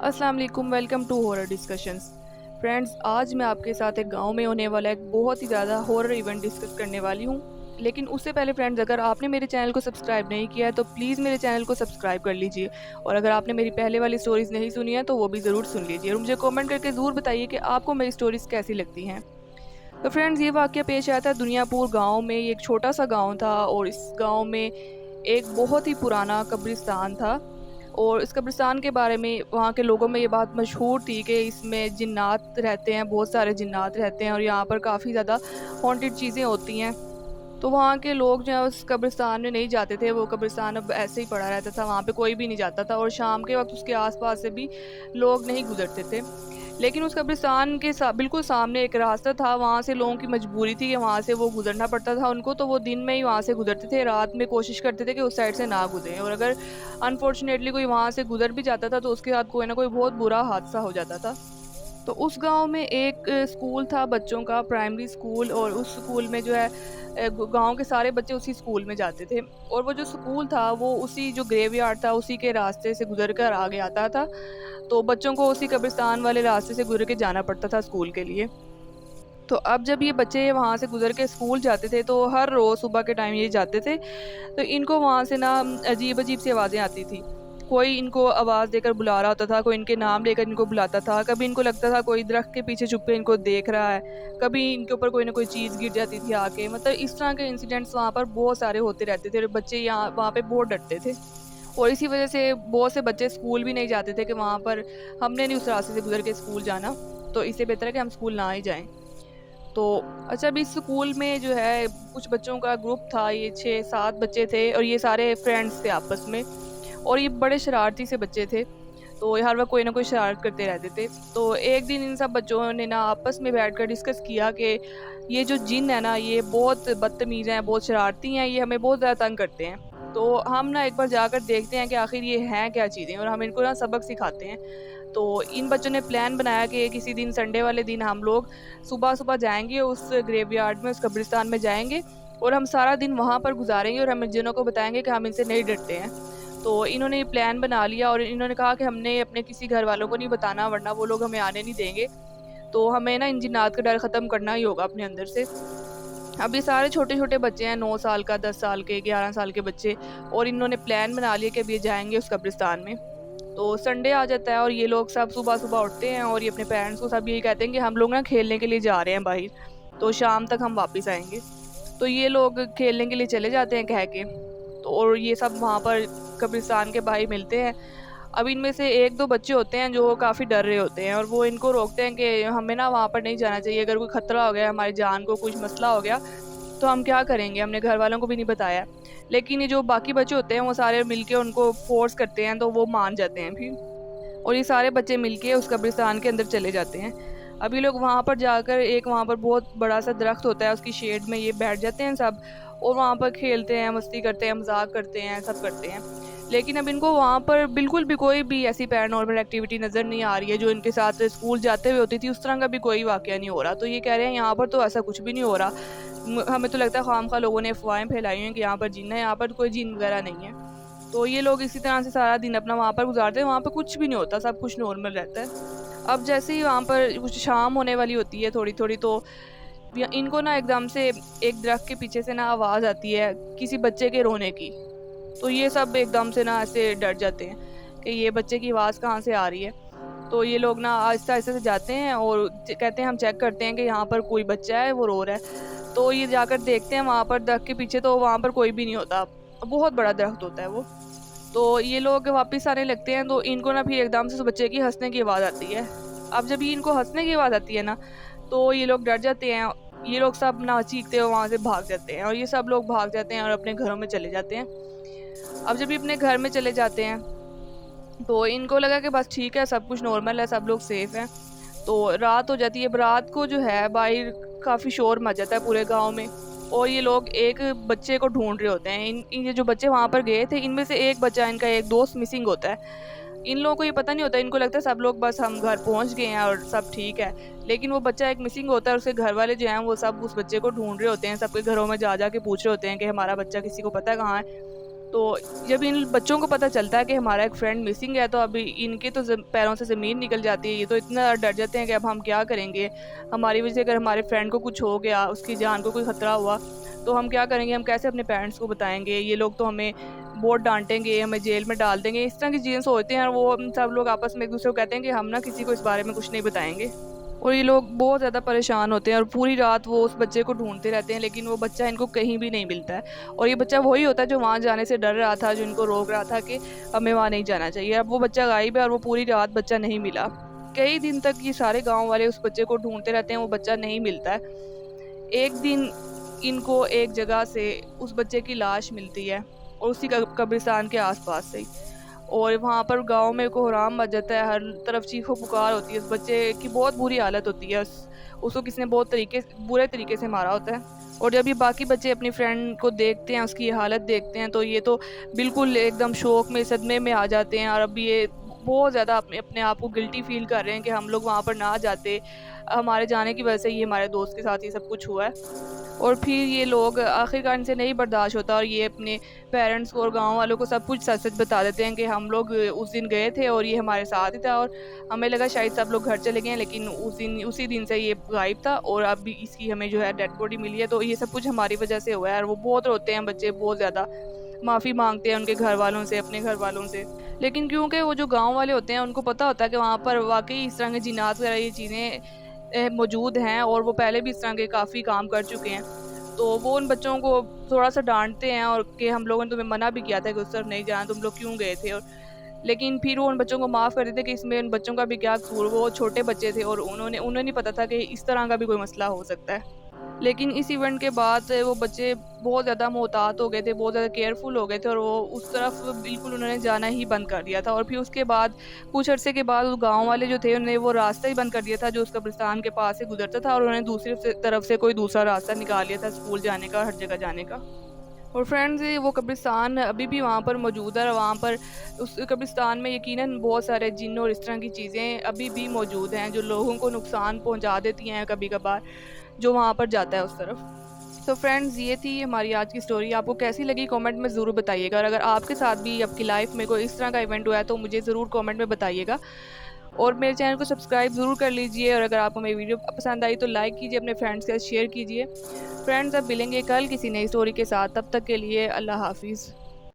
अस्सलाम वालेकुम, welcome to horror discussions. Friends, आज मैं आपके साथ एक गांव में होने वाला एक बहुत ही ज़्यादा हॉरर इवेंट डिस्कस करने वाली हूँ। लेकिन उससे पहले फ्रेंड्स, अगर आपने मेरे चैनल को सब्सक्राइब नहीं किया है तो प्लीज़ मेरे चैनल को सब्सक्राइब कर लीजिए। और अगर आपने मेरी पहले वाली स्टोरीज़ नहीं सुनी है तो वो भी ज़रूर सुन लीजिए और मुझे कमेंट करके ज़रूर बताइए कि आपको मेरी स्टोरीज़ कैसी लगती हैं। तो फ्रेंड्स, ये वाक़या पेश आया था दुनियापुर गाँव में। ये एक छोटा सा गाँव था और इस गाँव में एक बहुत ही पुराना कब्रिस्तान था। और इस कब्रिस्तान के बारे में वहाँ के लोगों में ये बात मशहूर थी कि इसमें जिन्नात रहते हैं, बहुत सारे जिन्नात रहते हैं और यहाँ पर काफ़ी ज़्यादा हॉन्टेड चीज़ें होती हैं। तो वहाँ के लोग जो है उस कब्रिस्तान में नहीं जाते थे। वो कब्रिस्तान अब ऐसे ही पड़ा रहता था, वहाँ पे कोई भी नहीं जाता था और शाम के वक्त उसके आसपास से भी लोग नहीं गुजरते थे। लेकिन उस कब्रिस्तान के बिल्कुल सामने एक रास्ता था, वहाँ से लोगों की मजबूरी थी कि वहाँ से वो गुजरना पड़ता था उनको, तो वो दिन में ही वहाँ से गुजरते थे, रात में कोशिश करते थे कि उस साइड से ना गुजरें। और अगर अनफॉर्चुनेटली कोई वहाँ से गुजर भी जाता था तो उसके साथ कोई ना कोई बहुत बुरा हादसा हो जाता था। तो उस गांव में एक स्कूल था बच्चों का, प्राइमरी स्कूल, और उस स्कूल में जो है गांव के सारे बच्चे उसी स्कूल में जाते थे। और वो जो स्कूल था वो उसी जो ग्रेवयार्ड था उसी के रास्ते से गुजर कर आगे आता था। तो बच्चों को उसी कब्रिस्तान वाले रास्ते से गुजर के जाना पड़ता था स्कूल के लिए। तो अब जब ये बच्चे वहाँ से गुजर के स्कूल जाते थे तो हर रोज़ सुबह के टाइम ये जाते थे, तो इनको वहाँ से ना अजीब अजीब सी आवाज़ें आती थी। कोई इनको आवाज़ देकर बुला रहा होता था, कोई इनके नाम लेकर इनको बुलाता था। कभी इनको लगता था कोई दरख्त के पीछे छुप के इनको देख रहा है, कभी इनके ऊपर कोई ना कोई चीज़ गिर जाती थी आके। मतलब इस तरह के इंसिडेंट्स वहाँ पर बहुत सारे होते रहते थे और बच्चे यहाँ वहाँ पे बहुत डरते थे। और इसी वजह से बहुत से बच्चे स्कूल भी नहीं जाते थे कि वहाँ पर हमने नहीं उस रास्ते से गुजर के स्कूल जाना, तो इससे बेहतर है कि हम स्कूल ना ही जाएँ। तो अच्छा, अभी स्कूल में जो है कुछ बच्चों का ग्रुप था, ये 6-7 बच्चे थे और ये सारे फ्रेंड्स थे आपस में। और ये बड़े शरारती से बच्चे थे, तो हर वक्त कोई ना कोई शरारत करते रहते थे। तो एक दिन इन सब बच्चों ने ना आपस में बैठकर डिस्कस किया कि ये जो जिन है ना ये बहुत बदतमीज़ हैं, बहुत शरारती हैं, ये हमें बहुत ज़्यादा तंग करते हैं। तो हम ना एक बार जाकर देखते हैं कि आखिर ये हैं क्या चीज़ें और हम इनको ना सबक सिखाते हैं। तो इन बच्चों ने प्लान बनाया कि किसी दिन संडे वाले दिन हम लोग सुबह-सुबह जाएँगे उस ग्रेवयार्ड में, उस कब्रिस्तान में जाएँगे और हम सारा दिन वहाँ पर गुज़ारेंगे और हम इन जनों को बताएँगे कि हम इनसे नहीं डरते हैं। तो इन्होंने ये प्लान बना लिया और इन्होंने कहा कि हमने अपने किसी घर वालों को नहीं बताना वरना वो लोग हमें आने नहीं देंगे। तो हमें ना इन जिन्नात का डर ख़त्म करना ही होगा अपने अंदर से। अब ये सारे छोटे-छोटे बच्चे हैं, 9 साल का, 10 साल के, 11 साल के बच्चे, और इन्होंने प्लान बना लिया कि अब ये जाएँगे उस कब्रिस्तान में। तो संडे आ जाता है और ये लोग सब सुबह-सुबह उठते हैं और ये अपने पेरेंट्स को सब यही कहते हैं कि हम लोग ना खेलने के लिए जा रहे हैं बाहर, तो शाम तक हम वापस आएँगे। तो ये लोग खेलने के लिए चले जाते हैं कह के। तो और ये सब वहाँ पर कब्रिस्तान के बाहर मिलते हैं। अब इनमें से 1-2 बच्चे होते हैं जो काफ़ी डर रहे होते हैं और वो इनको रोकते हैं कि हमें ना वहाँ पर नहीं जाना चाहिए, अगर कोई खतरा हो गया, हमारी जान को कुछ मसला हो गया तो हम क्या करेंगे? हमने घर वालों को भी नहीं बताया। लेकिन ये जो बाकी बच्चे होते हैं वो सारे मिलके उनको फ़ोर्स करते हैं तो वो मान जाते हैं फिर। और ये सारे बच्चे मिलके उस कब्रिस्तान के अंदर चले जाते हैं। अब ये लोग वहाँ पर जाकर एक वहाँ पर बहुत बड़ा-सा दरख्त होता है, उसकी शेड में ये बैठ जाते हैं सब और वहाँ पर खेलते हैं, मस्ती करते हैं, मज़ाक करते हैं, सब करते हैं। लेकिन अब इनको वहाँ पर बिल्कुल भी कोई भी ऐसी पैरानॉर्मल एक्टिविटी नज़र नहीं आ रही है जो इनके साथ स्कूल जाते हुए होती थी, उस तरह का भी कोई वाक़या नहीं हो रहा। तो ये कह रहे हैं यहाँ पर तो ऐसा कुछ भी नहीं हो रहा। हमें तो लगता है ख़ामख़ा लोगों ने अफ़वाहें फैलाई हैं कि यहाँ पर जिन है, यहाँ पर कोई जिन वग़ैरह नहीं है। तो ये लोग इसी तरह से सारा दिन अपना वहाँ पर गुज़ारते हैं, वहाँ पे कुछ भी नहीं होता, सब कुछ नॉर्मल रहता है। अब जैसे ही वहाँ पर कुछ शाम होने वाली होती है थोड़ी-थोड़ी, तो इनको ना एकदम से एक दरख्त के पीछे से ना आवाज़ आती है किसी बच्चे के रोने की। तो ये सब एकदम से ना ऐसे डर जाते हैं कि ये बच्चे की आवाज़ कहाँ से आ रही है। तो ये लोग ना आहिस्ता-आहिस्ता से जाते हैं और कहते हैं हम चेक करते हैं कि यहाँ पर कोई बच्चा है वो रो रहा है। तो ये जाकर देखते हैं वहाँ पर दरख्त के पीछे, तो वहाँ पर कोई भी नहीं होता। बहुत बड़ा दरख्त होता है वो। तो ये लोग वापस आने लगते हैं तो इनको ना फिर एकदम से उस बच्चे की हँसने की आवाज़ आती है। अब जब ये इनको हँसने की आवाज़ आती है ना, तो ये लोग डर जाते हैं। ये लोग सब ना चीखते हुए वहाँ से भाग जाते हैं और ये सब लोग भाग जाते हैं और अपने घरों में चले जाते हैं। अब जब ये अपने घर में चले जाते हैं तो इनको लगा कि बस ठीक है, सब कुछ नॉर्मल है, सब लोग सेफ हैं। तो रात हो जाती है। अब रात को जो है बाहर काफ़ी शोर मच जाता है पूरे गाँव में और ये लोग एक बच्चे को ढूँढ रहे होते हैं। ये जो बच्चे वहाँ पर गए थे इनमें से एक बच्चा, इनका एक दोस्त मिसिंग होता है। इन लोगों को ये पता नहीं होता, इनको लगता है सब लोग बस हम घर पहुँच गए हैं और सब ठीक है। लेकिन वो बच्चा एक मिसिंग होता है और उसके घर वाले जो हैं वो सब उस बच्चे को ढूँढ रहे होते हैं, सबके घरों में जा के पूछ रहे होते हैं कि हमारा बच्चा किसी को पता है कहाँ है? تو جب ان بچوں کو پتہ چلتا ہے کہ ہمارا ایک فرینڈ مسنگ ہے تو اب ان کے تو پیروں سے زمین نکل جاتی ہے. یہ تو اتنا ڈر جاتے ہیں کہ اب ہم کیا کریں گے, ہماری وجہ سے اگر ہمارے فرینڈ کو کچھ ہو گیا, اس کی جان کو کوئی خطرہ ہوا تو ہم کیا کریں گے, ہم کیسے اپنے پیرنٹس کو بتائیں گے, یہ لوگ تو ہمیں بہت ڈانٹیں گے, ہمیں جیل میں ڈال دیں گے. اس طرح کی چیزیں سوچتے ہیں اور وہ سب لوگ آپس میں ایک دوسرے کو کہتے ہیں کہ ہم نا کسی کو اس بارے میں کچھ نہیں بتائیں گے. اور یہ لوگ بہت زیادہ پریشان ہوتے ہیں اور پوری رات وہ اس بچے کو ڈھونڈتے رہتے ہیں, لیکن وہ بچہ ان کو کہیں بھی نہیں ملتا ہے. اور یہ بچہ وہی ہوتا ہے جو وہاں جانے سے ڈر رہا تھا, جو ان کو روک رہا تھا کہ ہمیں وہاں نہیں جانا چاہیے. اب وہ بچہ غائب ہے اور وہ پوری رات بچہ نہیں ملا. کئی دن تک یہ سارے گاؤں والے اس بچے کو ڈھونڈتے رہتے ہیں, وہ بچہ نہیں ملتا ہے. ایک دن ان کو ایک جگہ سے اس بچے کی لاش ملتی ہے, اور اسی قبرستان کے آس پاس سے, اور وہاں پر گاؤں میں کوہرام مچ جاتا ہے, ہر طرف چیخو پکار ہوتی ہے. اس بچے کی بہت بری حالت ہوتی ہے, اس کو کسی نے بہت برے طریقے سے مارا ہوتا ہے. اور جب یہ باقی بچے اپنی فرینڈ کو دیکھتے ہیں, اس کی حالت دیکھتے ہیں, تو یہ تو بالکل ایک دم شوق میں, صدمے میں آ جاتے ہیں. اور اب یہ بہت زیادہ اپنے آپ کو گلٹی فیل کر رہے ہیں کہ ہم لوگ وہاں پر نہ جاتے, ہمارے جانے کی وجہ سے یہ ہمارے دوست کے ساتھ یہ سب کچھ ہوا ہے. اور پھر یہ لوگ آخرکار ان سے نہیں برداشت ہوتا, اور یہ اپنے پیرنٹس کو اور گاؤں والوں کو سب کچھ سچ سچ بتا دیتے ہیں کہ ہم لوگ اس دن گئے تھے اور یہ ہمارے ساتھ ہی تھا, اور ہمیں لگا شاید سب لوگ گھر چلے گئے ہیں, لیکن اسی دن سے یہ غائب تھا, اور اب بھی اس کی ہمیں جو ہے ڈیڈ باڈی ملی ہے. تو یہ سب کچھ ہماری وجہ سے ہوا ہے. اور وہ بہت روتے ہیں بچے, بہت زیادہ معافی مانگتے ہیں ان کے گھر والوں سے, اپنے گھر والوں سے. لیکن کیونکہ وہ جو گاؤں والے ہوتے ہیں ان کو پتہ ہوتا ہے کہ وہاں پر واقعی اس طرح کے جنات وغیرہ یہ چیزیں موجود ہیں, اور وہ پہلے بھی اس طرح کے کافی کام کر چکے ہیں, تو وہ ان بچوں کو تھوڑا سا ڈانٹتے ہیں, اور کہ ہم لوگوں نے تمہیں منع بھی کیا تھا کہ اس طرف نہیں جانا, تم لوگ کیوں گئے تھے. اور لیکن پھر وہ ان بچوں کو معاف کر دیتے کہ اس میں ان بچوں کا بھی کیا قصور, وہ چھوٹے بچے تھے اور انہیں نہیں پتا تھا کہ اس طرح کا بھی کوئی مسئلہ ہو سکتا ہے. لیکن اس ایونٹ کے بعد وہ بچے بہت زیادہ محتاط ہو گئے تھے, بہت زیادہ کیئرفل ہو گئے تھے, اور وہ اس طرف بالکل انہوں نے جانا ہی بند کر دیا تھا. اور پھر اس کے بعد کچھ عرصے کے بعد گاؤں والے جو تھے انہوں نے وہ راستہ ہی بند کر دیا تھا جو اس قبرستان کے پاس سے گزرتا تھا, اور انہوں نے دوسری طرف سے کوئی دوسرا راستہ نکال لیا تھا اسکول جانے کا, ہر جگہ جانے کا. اور فرینڈز وہ قبرستان ابھی بھی وہاں پر موجود ہے, اور وہاں پر اس قبرستان میں یقیناً بہت سارے جن اور اس طرح کی چیزیں ابھی بھی موجود ہیں جو لوگوں کو نقصان پہنچا دیتی ہیں کبھی کبھار, جو وہاں پر جاتا ہے اس طرف. تو فرینڈز یہ تھی ہماری آج کی سٹوری. آپ کو کیسی لگی کامنٹ میں ضرور بتائیے گا, اور اگر آپ کے ساتھ بھی آپ کی لائف میں کوئی اس طرح کا ایونٹ ہوا ہے تو مجھے ضرور کامنٹ میں بتائیے گا. اور میرے چینل کو سبسکرائب ضرور کر لیجئے, اور اگر آپ کو میری ویڈیو پسند آئی تو لائک کیجئے, اپنے فرینڈس کے ساتھ شیئر کیجئے. فرینڈز اب ملیں گے کل کسی نئی سٹوری کے ساتھ, تب تک کے لیے اللہ حافظ.